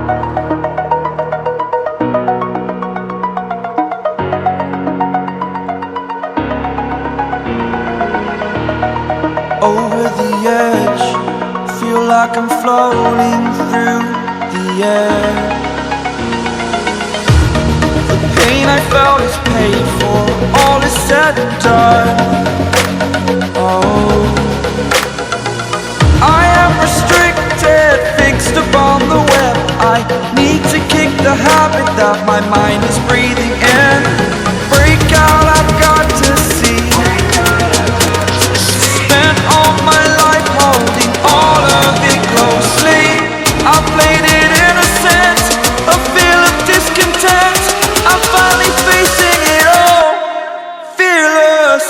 Over the edge, feel like I'm floating through the air. The pain I felt is paid for, all is said and done. Oh, I am restricted, fixed upon the web. I need to kick the habit that my mind is breathing in. Break out, I've got to see. Spent all my life holding all of it closely. I played it innocent, a feel of discontent. I'm finally facing it all, fearless.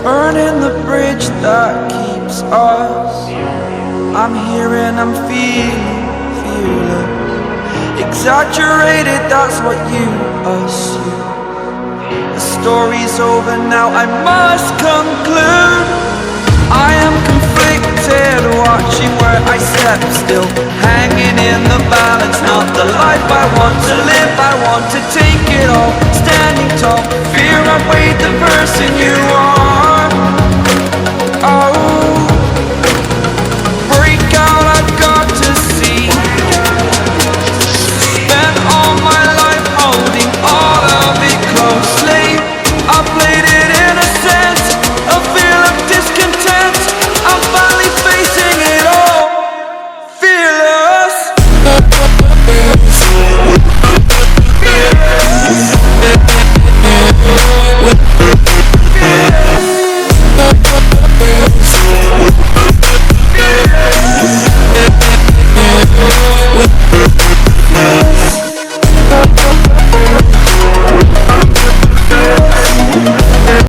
Burning the bridge that keeps us. I'm here and I'm feeling fearless. Exaggerated, that's what you assume. The story's over now, I must conclude. I am conflicted, watching where I step still, hanging in the balance. Not the life I want to live, I want to take it all. Standing tall, fear I weighed the person you are.